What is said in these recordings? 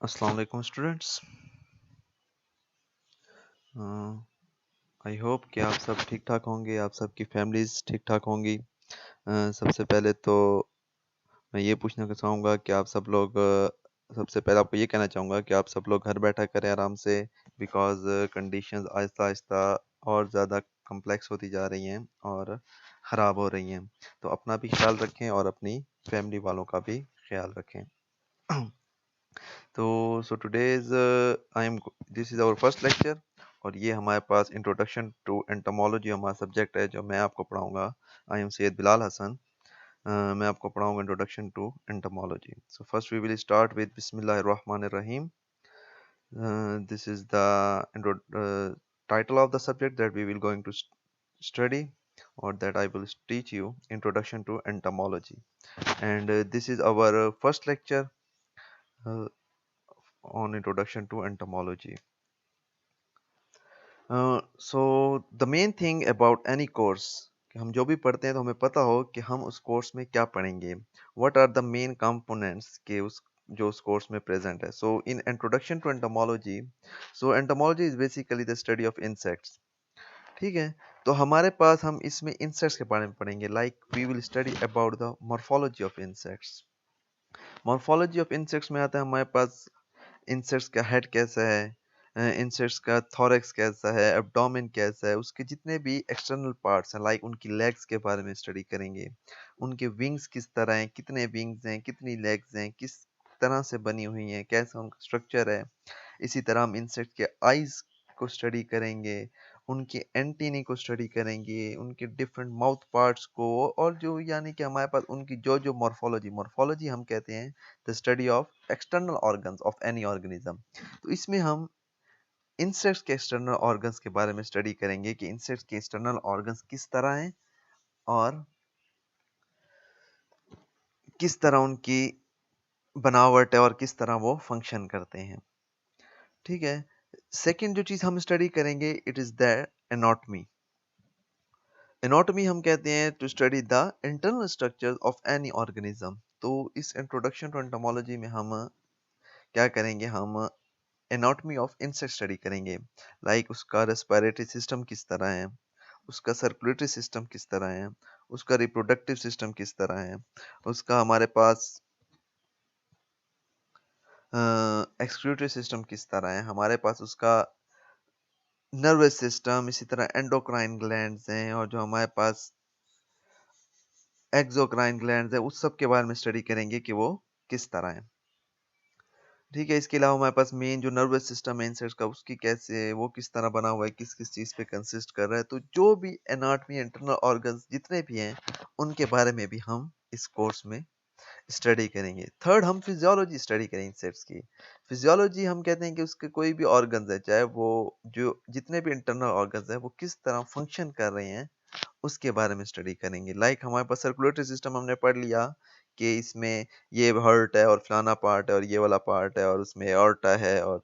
अस्सलाम वालेकुम students. I hope कि आप सब ठीक ठाक होंगे, आप सबकी फैमिलीज ठीक ठाक होंगी। सबसे पहले तो मैं ये पूछना चाहूँगा कि आप सब लोग सबसे पहले आपको ये कहना चाहूँगा कि आप सब लोग घर बैठा करें आराम से, बिकॉज़ कंडीशंस आहिस्ता आहिस्ता और ज़्यादा कम्प्लेक्स होती जा रही हैं और ख़राब हो रही हैं। तो अपना भी ख्याल रखें और अपनी फैमिली वालों का भी ख्याल रखें। तो so today's I am this is our first lecture और ये हमारे पास इंट्रोडक्शन टू एंटोमोलॉजी हमारा सब्जेक्ट है जो मैं आपको पढ़ाऊंगा। I am Syed Bilal Hasan. मैं आपको पढ़ाऊंगा introduction to entomology. So first we will start with बिस्मिल्लाहिर रहमानिर रहीम। This is the title of the subject that we will going to study, or that I will teach you, introduction to entomology. And this is our first lecture uh, on introduction to entomology. So the main thing about any course, कि हम जो भी पढ़ते हैं तो हमें पता हो कि हम उस कोर्स में क्या पढ़ेंगे, what are the main components के उस जो उस कोर्स में प्रेजेंट है. So in introduction to entomology, so entomology is basically the study of insects. ठीक है, तो हमारे पास हम इसमें इंसेक्ट्स के बारे में पढ़ेंगे. Like we will study about the morphology of insects. Morphology of insects में आता है हमारे पास इंसेक्ट्स का हेड कैसा है, इंसेक्ट्स का थोरैक्स कैसा है, एब्डोमेन कैसा है, उसके जितने भी एक्सटर्नल पार्ट्स हैं, लाइक उनकी लेग्स के बारे में स्टडी करेंगे, उनके विंग्स किस तरह हैं, कितने विंग्स हैं, कितनी लेग्स हैं, किस तरह से बनी हुई हैं, कैसा उनका स्ट्रक्चर है. इसी तरह हम इंसेक्ट के आईज को स्टडी करेंगे, उनके एंटीनी को स्टडी करेंगे, उनके डिफरेंट माउथ पार्ट्स को, और जो यानी कि हमारे पास उनकी जो जो मॉर्फोलॉजी मॉर्फोलॉजी हम कहते हैं the study of external organs of any organism. तो इसमें हम इंसेक्ट्स के एक्सटर्नल ऑर्गन्स के बारे में स्टडी करेंगे कि इंसेक्ट्स के एक्सटर्नल ऑर्गन्स किस तरह हैं और किस तरह उनकी बनावट है और किस तरह वो फंक्शन करते हैं. ठीक है. सेकंड जो चीज हम स्टडी करेंगे it is the anatomy. Anatomy हम कहते हैं to study the internal structure of any organism. तो इस इंट्रोडक्शन टू एंटोमोलॉजी में हम क्या करेंगे, हम एनाटॉमी ऑफ इंसेक्ट स्टडी करेंगे. लाइक उसका रेस्पिरेटरी सिस्टम किस तरह है, उसका सर्कुलेटरी सिस्टम किस तरह है, उसका रिप्रोडक्टिव सिस्टम किस तरह है, उसका हमारे पास एक्सक्रीटरी सिस्टम किस तरह है, हमारे पास उसका नर्वस सिस्टम, इसी तरह एंडोक्राइन ग्लैंड्स हैं, और जो हमारे पास एक्सोक्राइन ग्लैंड्स है उस सब के बारे में स्टडी करेंगे कि वो किस तरह है. ठीक है. इसके अलावा हमारे पास मेन जो नर्वस सिस्टम है इंसेक्ट्स का, उसकी कैसे वो किस तरह बना हुआ है, किस किस चीज पे कंसिस्ट कर रहा है. तो जो भी एनाटॉमी इंटरनल ऑर्गन्स जितने भी हैं उनके बारे में भी हम इस कोर्स में स्टडी करेंगे. थर्ड हम फिजियोलॉजी स्टडी करेंगे इंसेक्ट्स की. फिजियोलॉजी हम कहते हैं कि उसके कोई भी ऑर्गन्स है, चाहे वो जो जितने भी इंटरनल ऑर्गन्स है वो किस तरह फंक्शन कर रहे हैं उसके बारे में स्टडी करेंगे. लाइक हमारे पास सर्कुलेटरी सिस्टम हमने पढ़ लिया कि इसमें ये हार्ट है और फलाना पार्ट है और ये वाला पार्ट है और उसमें एओर्टा है और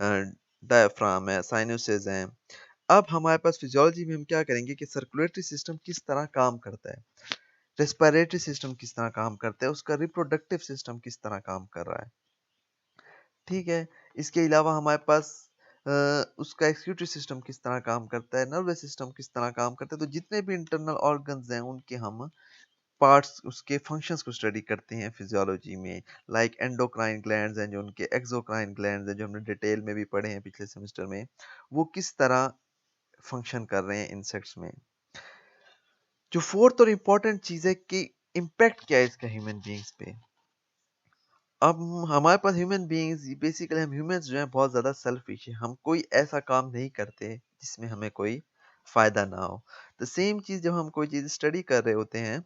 डायफ्राम है, साइनसेस हैं. अब हमारे पास फिजियोलॉजी में हम क्या करेंगे कि सर्कुलेटरी सिस्टम किस तरह काम करता है, रेस्पिरेटरी सिस्टम किस तरह काम करता है, उसका रिप्रोडक्टिव सिस्टम किस तरह काम कर रहा है. ठीक है. इसके अलावा हमारे पास उसका एक्सक्यूटिव सिस्टम किस तरह काम करता है, नर्वस सिस्टम किस तरह काम करता है. तो जितने भी इंटरनल ऑर्गन्स हैं उनके हम पार्ट्स, उसके फंक्शंस को स्टडी करते हैं फिजियोलॉजी में. लाइक एंडोक्राइन ग्लैंड्स हैं, जो उनके एक्सोक्राइन ग्लैंड्स हैं, जो हमने डिटेल में भी पढ़े हैं पिछले सेमेस्टर में, वो किस तरह फंक्शन कर रहे हैं इंसेक्ट्स में. जो फोर्थ और इम्पोर्टेंट चीज है कि इम्पैक्ट क्या है इसका ह्यूमन बीइंग्स पे. अब हमारे पास ह्यूमन बीइंग्स, बेसिकली हम ह्यूमंस जो हैं बहुत ज़्यादा सेल्फिश है. हम कोई ऐसा काम नहीं करते जिसमें हमें कोई फ़ायदा ना हो. द सेम चीज़ जब हम कोई चीज़ स्टडी कर रहे होते हैं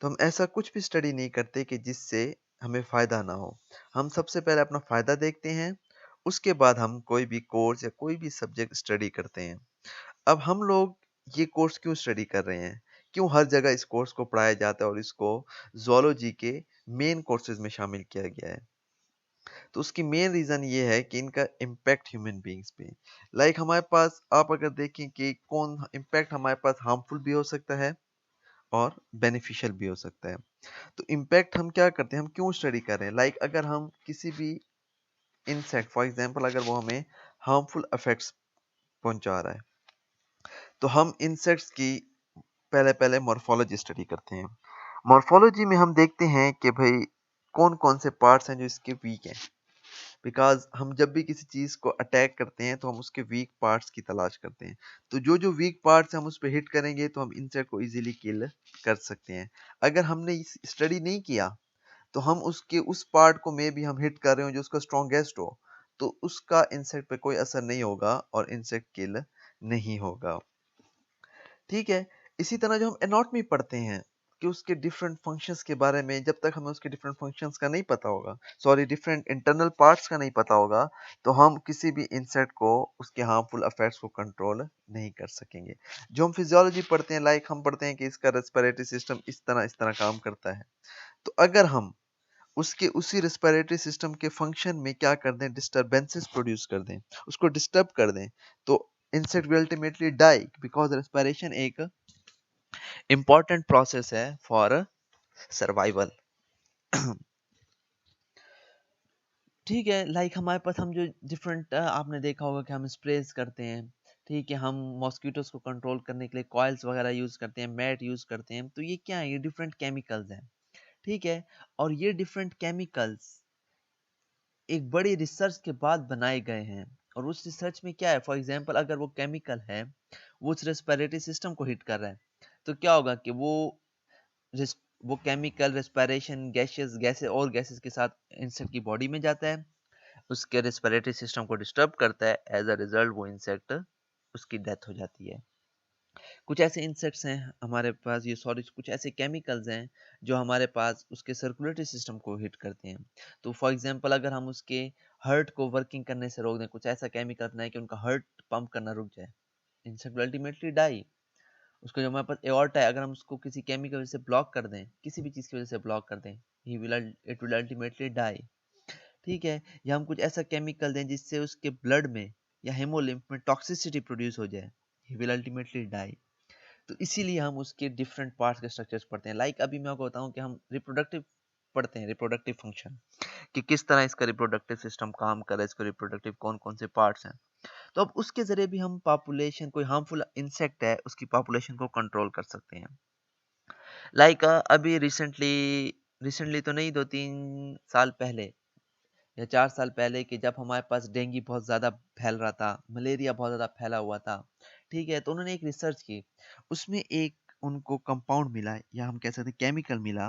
तो हम ऐसा कुछ भी स्टडी नहीं करते कि जिससे हमें फ़ायदा ना हो. हम सबसे पहले अपना फ़ायदा देखते हैं, उसके बाद हम कोई भी कोर्स या कोई भी सब्जेक्ट स्टडी करते हैं. अब हम लोग ये कोर्स क्यों स्टडी कर रहे हैं, क्यों हर जगह इस कोर्स को पढ़ाया जाता है और इसको ज़ूलॉजी के मेन कोर्सेज में शामिल किया गया है. तो उसकी मेन रीज़न ये है कि इनका इम्पैक्ट ह्यूमन बीइंग्स पे. लाइक हमारे पास आप अगर देखें कि कौन इम्पैक्ट हमारे पास हार्मफुल भी हो सकता है और बेनिफिशियल भी हो सकता है. तो इम्पैक्ट हम क्या करते हैं, हम क्यों स्टडी कर रहे हैं. लाइक अगर हम किसी भी इंसेक्ट फॉर एग्जांपल अगर वो हमें हार्मफुल इफेक्ट्स पहुंचा रहा है, तो हम इंसेक्ट्स की पहले पहले मॉर्फोलॉजी स्टडी करते हैं। मॉर्फोलॉजी में हम देखते हैं कि भाई कौन कौन से पार्ट्स हैं जो इसके वीक हैं, बिकॉज हम जब भी किसी चीज को अटैक करते हैं तो हम उसके वीक पार्ट्स की तलाश करते हैं। तो जो जो वीक पार्ट्स हम उस पर हिट करेंगे तो हम इंसेक्ट को इजीली किल कर सकते हैं। अगर हमने स्टडी नहीं किया तो हम उसके उस पार्ट को मे भी हम हिट कर रहे हो जो उसका स्ट्रॉन्गेस्ट हो, तो उसका इंसेक्ट पे कोई असर नहीं होगा और इंसेक्ट किल नहीं होगा। ठीक है। इसी तरह जो हम एनाटॉमी पढ़ते हैं कि उसके डिफरेंट फंक्शंस के बारे में, जब तक हमें उसके डिफरेंट फंक्शंस का नहीं पता होगा, सॉरी डिफरेंट इंटरनल पार्ट्स का नहीं पता होगा, तो हम किसी भी इंसेक्ट को उसके हार्मफुल इफेक्ट्स को कंट्रोल नहीं कर सकेंगे। जो हम फिजियोलॉजी पढ़ते हैं, लाइक हम पढ़ते हैं कि इसका रेस्पिरेटरी सिस्टम इस तरह काम करता है, तो अगर हम उसके उसी रेस्पिरेटरी सिस्टम के फंक्शन में क्या कर दें, डिस्टरबेंसेस प्रोड्यूस कर दें, उसको डिस्टर्ब कर दें, तो insect will ultimately die, because respiration एक इम्पॉर्टेंट प्रोसेस है फॉर सर्वाइवल। ठीक है, लाइक हमारे पास हम जो डिफरेंट आपने देखा होगा कि हम स्प्रेज करते हैं, ठीक है, हम मॉस्किटोज को कंट्रोल करने के लिए कॉइल्स वगैरह यूज करते हैं, मैट यूज करते हैं, तो ये क्या है, ये डिफरेंट केमिकल्स हैं। ठीक है, और ये डिफरेंट केमिकल्स एक बड़ी रिसर्च के बाद बनाए गए हैं। और उस रिसर्च में क्या है, फॉर एग्जांपल अगर वो केमिकल है वो उस रेस्पिरेटरी सिस्टम को हिट कर रहा है, तो क्या होगा कि वो केमिकल रेस्पिरेशन गैसेस गैसेस और गैसेस के साथ इंसेक्ट की बॉडी में जाता है, उसके रेस्पिरेटरी सिस्टम को डिस्टर्ब करता है, एज अ रिजल्ट वो इंसेक्ट उसकी डेथ हो जाती है। कुछ ऐसे इंसेक्ट्स हैं हमारे पास, ये सॉरी कुछ ऐसे केमिकल्स हैं जो हमारे पास उसके सर्कुलेटरी सिस्टम को हिट करते हैं। तो फॉर एग्जांपल अगर हम उसके हार्ट को वर्किंग करने से रोक दें, कुछ ऐसा केमिकल अपनाएं कि उनका हार्ट पंप करना रुक जाए, इंसेक्ट विल अल्टीमेटली डाई। उसका जो हमारे पास एओर्टा है, अगर हम उसको किसी केमिकल वजह से ब्लॉक कर दें, किसी भी चीज की वजह से ब्लॉक कर दें, इट विल अल्टीमेटली डाई। ठीक है, या हम कुछ ऐसा केमिकल दें जिससे उसके ब्लड में या हेमोलिम्फ में टॉक्सिसिटी प्रोड्यूस हो जाए, ही विल अल्टीमेटली डाई। तो इसीलिए हम उसके डिफरेंट पार्ट्स के स्ट्रक्चर्स पढ़ते हैं। लाइक अभी मैं आपको बताऊं कि हम रिप्रोडक्टिव पढ़ते हैं, रिप्रोडक्टिव फंक्शन, कि किस तरह इसका रिप्रोडक्टिव सिस्टम काम कर रहा है, इसके रिप्रोडक्टिव कौन कौन से पार्ट्स हैं। तो अब उसके जरिए भी हम पॉपुलेशन, कोई हार्मफुल इंसेक्ट है उसकी पॉपुलेशन को कंट्रोल कर सकते हैं। लाइक अभी रिसेंटली, रिसेंटली तो नहीं, 2-3 साल पहले या 4 साल पहले, कि जब हमारे पास डेंगू बहुत ज़्यादा फैल रहा था, मलेरिया बहुत ज़्यादा फैला हुआ था, ठीक है, तो उन्होंने एक रिसर्च की, उसमें एक उनको कंपाउंड मिला या हम कह सकते हैं केमिकल मिला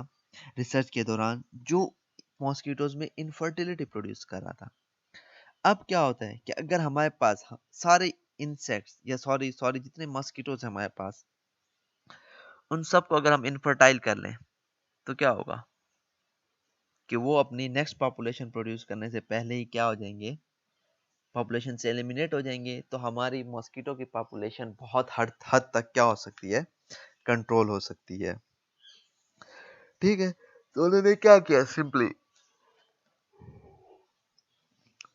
रिसर्च के दौरान, जो मॉस्किटोज में इनफर्टिलिटी प्रोड्यूस कर रहा था। अब क्या होता है कि अगर हमारे पास सारे इंसेक्ट्स या सॉरी सॉरी जितने मॉस्किटोज हैं हमारे पास, उन सबको अगर हम इनफर्टाइल कर लें, तो क्या होगा कि वो अपनी नेक्स्ट पॉपुलेशन प्रोड्यूस करने से पहले ही क्या हो जाएंगे, पॉपुलेशन से एलिमिनेट हो जाएंगे। तो हमारी मॉस्किटो की पॉपुलेशन बहुत हद तक क्या हो सकती है, कंट्रोल हो सकती है। ठीक है, तो उन्होंने क्या किया, सिंपली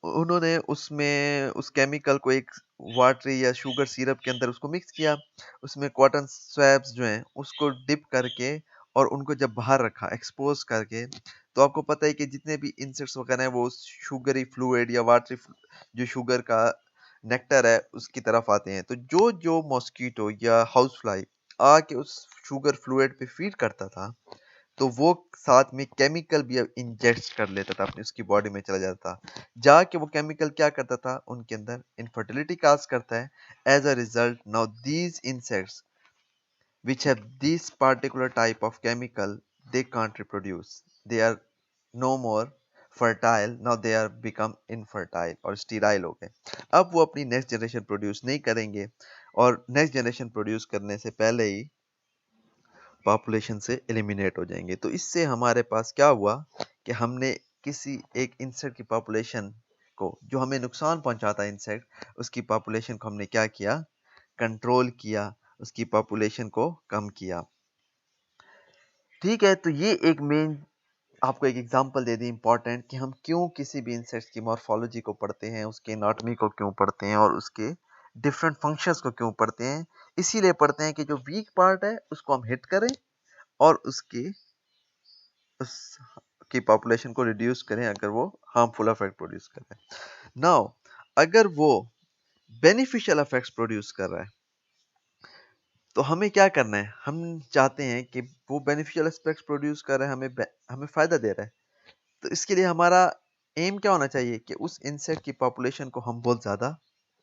उन्होंने उसमें उस केमिकल को एक वाटरी या शुगर सिरप के अंदर उसको मिक्स किया, उसमें कॉटन स्वैब्स जो हैं उसको डिप करके और उनको जब बाहर रखा एक्सपोज करके, तो आपको पता है कि जितने भी इंसेक्ट्स वगैरह हैं वो शुगरी फ्लूइड या वाटरी जो शुगर का नेक्टर है उसकी तरफ आते हैं। तो जो जो मॉस्किटो या हाउस फ्लाई आके उस शुगर फ्लूइड पे फीड करता था, तो वो साथ में केमिकल भी इंजेक्ट कर लेता था, अपनी उसकी बॉडी में चला जाता था, जाके वो केमिकल क्या करता था, उनके अंदर इनफर्टिलिटी काज करता है। As a result now these insects which have this particular type of chemical, they can't reproduce, they are no more fertile, now they are become infertile और sterile हो गए। अब वो अपनी नेक्स्ट जनरेशन प्रोड्यूस नहीं करेंगे और नेक्स्ट जनरेशन प्रोड्यूस करने से पहले ही पॉपुलेशन से एलिमिनेट हो जाएंगे। तो इससे हमारे पास क्या हुआ कि हमने किसी एक इंसेक्ट की पॉपुलेशन को, जो हमें नुकसान पहुंचाता है इंसेक्ट, उसकी पॉपुलेशन को हमने क्या किया, कंट्रोल किया, उसकी पॉपुलेशन को कम किया। ठीक है, तो ये एक मेन आपको एक एग्जांपल दे दी इंपॉर्टेंट, कि हम क्यों किसी भी इंसेक्ट की मॉर्फोलॉजी को पढ़ते हैं, उसके एनाटॉमी को क्यों पढ़ते हैं और उसके डिफरेंट फंक्शंस को क्यों पढ़ते हैं। इसीलिए पढ़ते हैं कि जो वीक पार्ट है उसको हम हिट करें और उसके उस की पॉपुलेशन को रिड्यूस करें अगर वो हार्मफुल इफेक्ट प्रोड्यूस कर रहा है। नाउ अगर वो बेनिफिशियल इफेक्ट्स प्रोड्यूस कर रहा है तो हमें क्या करना है? हम चाहते हैं कि वो बेनिफिशियल एस्पेक्ट्स प्रोड्यूस कर रहा है, हमें फायदा दे रहा है। तो इसके लिए हमारा एम क्या होना चाहिए कि उस इंसेक्ट की पॉपुलेशन को हम बहुत ज़्यादा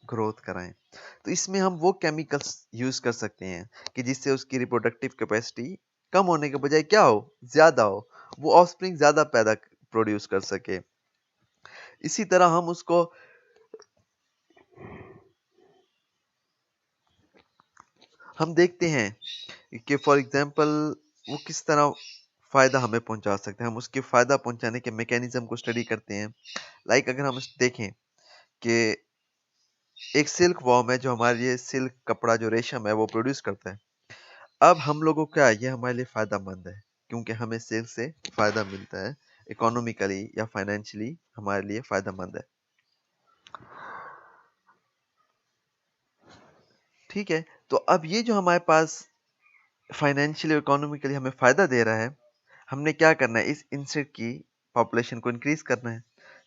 ग्रोथ कराएं। तो इसमें हम वो केमिकल्स यूज़ कर सकते हैं कि जिससे उसकी रिप्रोडक्टिव कैपेसिटी कम होने के बजाय क्या हो, ज़्यादा हो, वो ऑफस्प्रिंग ज़्यादा पैदा प्रोड्यूस कर सके। इसी तरह हम देखते हैं कि फॉर एग्जांपल वो किस तरह फ़ायदा हमें पहुंचा सकते हैं। हम उसके फ़ायदा पहुंचाने के मैकेनिज्म को स्टडी करते हैं। लाइक अगर हम देखें कि एक सिल्क वॉर्म है जो हमारे लिए सिल्क कपड़ा जो रेशम है वो प्रोड्यूस करता है। अब हम लोगों को क्या ये हमारे लिए फ़ायदेमंद है क्योंकि हमें सिल्क से फ़ायदा मिलता है, इकोनॉमिकली या फाइनेंशियली हमारे लिए फ़ायदेमंद है। ठीक है, तो अब ये जो हमारे पास फाइनेंशियली इकोनॉमिकली हमें फ़ायदा दे रहा है, हमने क्या करना है? इस इंसेक्ट की पॉपुलेशन को इंक्रीज करना है।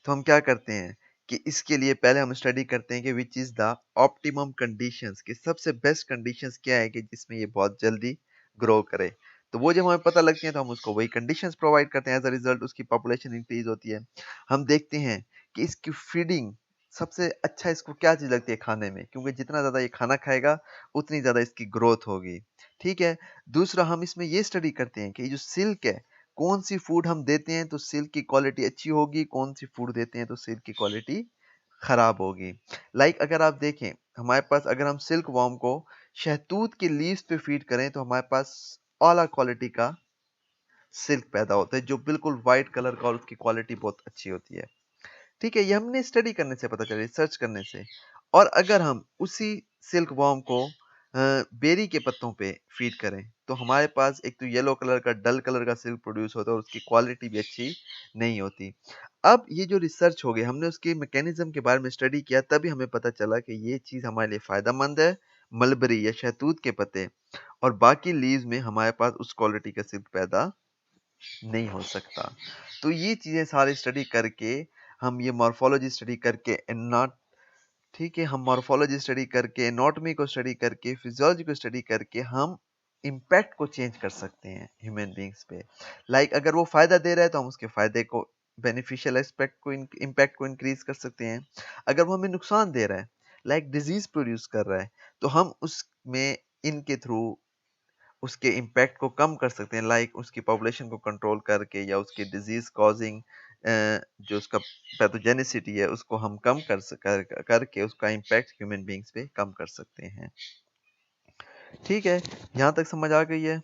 तो हम क्या करते हैं कि इसके लिए पहले हम स्टडी करते हैं कि which is the optimum conditions, कि सबसे बेस्ट कंडीशंस क्या है कि जिसमें ये बहुत जल्दी ग्रो करे। तो वो जब हमें पता लगती है तो हम उसको वही कंडीशंस प्रोवाइड करते हैं, एज अ रिजल्ट उसकी पॉपुलेशन इंक्रीज होती है। हम देखते हैं कि इसकी फीडिंग सबसे अच्छा इसको क्या चीज़ लगती है खाने में, क्योंकि जितना ज़्यादा ये खाना खाएगा उतनी ज़्यादा इसकी ग्रोथ होगी। ठीक है, दूसरा हम इसमें ये स्टडी करते हैं कि ये जो सिल्क है, कौन सी फूड हम देते हैं तो सिल्क की क्वालिटी अच्छी होगी, कौन सी फूड देते हैं तो सिल्क की क्वालिटी खराब होगी। लाइक अगर आप देखें हमारे पास अगर हम सिल्क वॉर्म को शहतूत के लीव्स पे फीड करें तो हमारे पास आला क्वालिटी का सिल्क पैदा होता है जो बिल्कुल वाइट कलर का और उसकी क्वालिटी बहुत अच्छी होती है। ठीक है, ये हमने स्टडी करने से पता चला, रिसर्च करने से। और अगर हम उसी सिल्क वॉर्म को बेरी के पत्तों पे फीड करें तो हमारे पास एक तो येलो कलर का डल कलर का सिल्क प्रोड्यूस होता है और उसकी क्वालिटी भी अच्छी नहीं होती। अब ये जो रिसर्च हो गई, हमने उसके मैकेनिज्म के बारे में स्टडी किया, तभी हमें पता चला कि ये चीज़ हमारे लिए फ़ायदेमंद है। मलबरी या शहतूत के पत्ते और बाकी लीव्स में हमारे पास उस क्वालिटी का सिल्क पैदा नहीं हो सकता। तो ये चीज़ें सारी स्टडी करके हम ये मॉर्फोलॉजी स्टडी करके नॉट ठीक है, हम मॉर्फोलॉजी स्टडी करके, एनाटॉमी को स्टडी करके, फिजियोलॉजी को स्टडी करके हम इम्पैक्ट को चेंज कर सकते हैं ह्यूमन बींग्स पे। लाइक अगर वो फ़ायदा दे रहा है तो हम उसके फ़ायदे को, बेनिफिशियल एस्पेक्ट को, इम्पैक्ट को इंक्रीज कर सकते हैं। अगर वो हमें नुकसान दे रहा है, लाइक डिजीज प्रोड्यूस कर रहा है, तो हम उसमें इनके थ्रू उसके इम्पैक्ट को कम कर सकते हैं, लाइक उसकी पॉपुलेशन को कंट्रोल करके या उसकी डिजीज कॉजिंग जो उसका पैथोजेनिसिटी है उसको हम कम करके उसका इम्पैक्ट ह्यूमन बींग्स पे कम कर सकते हैं। ठीक है, यहाँ तक समझ आ गई है?